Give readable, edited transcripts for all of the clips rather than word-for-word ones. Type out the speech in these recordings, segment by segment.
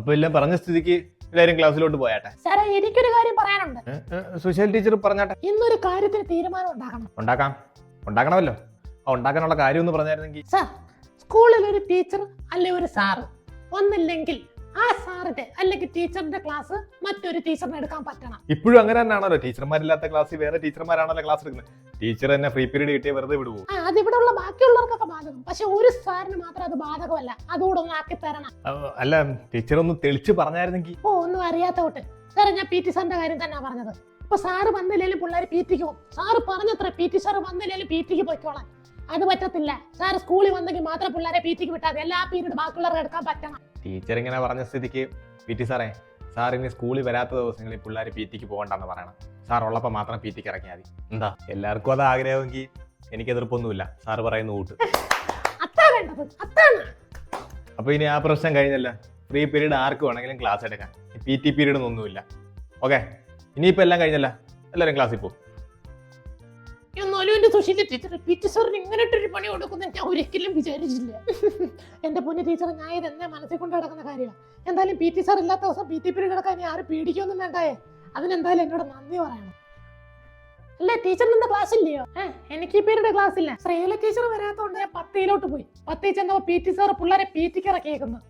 അപ്പൊ എല്ലാം പറഞ്ഞ സ്ഥിതിക്ക് എല്ലാരും ക്ലാസ്സിലോട്ട് പോയാട്ടെ. സാറേ എനിക്കൊരു കാര്യം പറയാനുണ്ട്. സുശീൽ ടീച്ചർ പറഞ്ഞാട്ടെ. ഇന്നൊരു കാര്യത്തിന് തീരുമാനം ഉണ്ടാക്കണം. ഉണ്ടാക്കണമല്ലോ. ഉണ്ടാക്കാനുള്ള കാര്യം ഒന്ന് പറഞ്ഞായിരുന്നെങ്കിൽ. സാർ, സ്കൂളിൽ ഒരു ടീച്ചർ അല്ലെ ഒരു സാറ് ഒന്നില്ലെങ്കിൽ ആ സാറിന്റെ അല്ലെങ്കിൽ ടീച്ചറിന്റെ ക്ലാസ് മറ്റൊരു ടീച്ചറിന് എടുക്കാൻ പറ്റണം. ഇപ്പോഴും അങ്ങനെ തന്നെയാണല്ലോ. ടീച്ചർമാരില്ലാത്ത ക്ലാസ്സിൽ വേറെ ടീച്ചർമാരാണല്ലോ ക്ലാസ് എടുക്കുന്നത്. ടീച്ചർ തന്നെ ഫ്രീ പീരീഡ് കിട്ടിയ വെറുതെ വിടുവോ? അതിവിടെ ഉള്ള ബാക്കിയുള്ളവർക്കൊക്കെ ബാധകം. പക്ഷെ ഒരു സാറിന് മാത്രം അത് ബാധകമല്ല. അതുകൂടെ ഒന്ന് ആക്കി തരണം. അല്ല, ടീച്ചർ ഒന്ന് തെളിച്ച് പറഞ്ഞായിരുന്നെങ്കിൽ. ഒന്നും അറിയാത്തോട്ട് സാറേ, ഞാൻ പി ടി സാറിന്റെ കാര്യം തന്നെ പറഞ്ഞത്. ഇപ്പൊ സാറ് വന്നില്ലേലും പിള്ളേർ പി ടിക്ക് പോകും. സാറ് പറഞ്ഞത്ര പി ടി സാറ് വന്നില്ലേലും പി ടിക്ക് പോയിക്കോളാം. അത് പറ്റത്തില്ല. സാർ സ്കൂളിൽ വന്നെങ്കിൽ മാത്രം പിള്ളേരെ പി ടിക്ക് വിട്ടാൽ എല്ലാ പീരീഡ് ബാക്കിയുള്ളവർക്ക് എടുക്കാൻ പറ്റണം. ടീച്ചർ ഇങ്ങനെ പറഞ്ഞ സ്ഥിതിക്ക് പി ടി സാറേ, സാർ ഇനി സ്കൂളിൽ വരാത്ത ദിവസങ്ങളിൽ പിള്ളേർ പി ടിക്ക് പോകണ്ടെന്ന് പറയണം. സാർ ഉള്ളപ്പോൾ മാത്രം പി ടിക്ക് ഇറങ്ങിയാൽ മതി. എന്താ, എല്ലാവർക്കും അത് ആഗ്രഹമെങ്കിൽ എനിക്ക് എതിർപ്പൊന്നുമില്ല. സാറ് പറയുന്ന കൂട്ട്. അപ്പൊ ഇനി ആ പ്രശ്നം കഴിഞ്ഞല്ല. ഫ്രീ പീരീഡ് ആർക്ക് വേണമെങ്കിലും ക്ലാസ് എടുക്കാം. പി ടി പീരീഡ് ഒന്നുമില്ല. ഓക്കെ, ഇനിയിപ്പോ എല്ലാം കഴിഞ്ഞല്ല. എല്ലാവരും ക്ലാസ്സിൽ പോകും. എന്നാലും എന്റെ സുശീല ടീച്ചർ പി ടി സാറിന് ഇങ്ങനെയിട്ടൊരു പണി കൊടുക്കുന്ന ഞാൻ ഒരിക്കലും വിചാരിച്ചില്ല. എന്റെ പൊന്നു ടീച്ചർ, ഞാൻ ഇതെന്നെ മനസ്സിൽ കൊണ്ട് നടക്കുന്ന കാര്യമാണ്. എന്തായാലും പി ടി സാർ ഇല്ലാത്ത ദിവസം പി ടി പീരീഡ് എടുക്കാൻ ഇനി ആരും പേടിക്കൊന്നും വേണ്ടായേ. അതിനെന്തായാലും എന്നോട് നന്ദി പറയണം. അല്ലേ, ടീച്ചറിന് എന്താ ക്ലാസ് ഇല്ലയോ? എനിക്ക് ഈ പീരീഡ് ക്ലാസ് ഇല്ല. ശ്രീല ടീച്ചർ വരാത്തോണ്ട് ഞാൻ 10യിലോട്ട് പോയി. 10യിൽ ചെന്നപ്പോ പി ടി സാർ പിള്ളേരെ പി ടിക്ക് ഇറക്കിയേക്കുന്നു.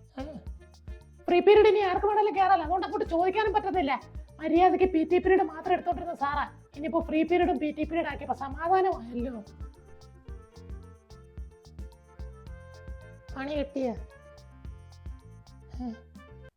ഫ്രീ പീരീഡ് ഇനി ആർക്ക് വേണമെങ്കിലും കയറാലോ. അതുകൊണ്ട് അങ്ങോട്ട് ചോദിക്കാനും പറ്റത്തില്ല. മര്യാദക്ക് പി ടി പീരീഡ് മാത്രം എടുത്തോണ്ടിരുന്ന സാറാ ഇനിയിപ്പോ ഫ്രീ പീരീഡും പി ടി പീരീഡ് ആക്കിയപ്പോ സമാധാനമായല്ലോ. പണി കിട്ടിയ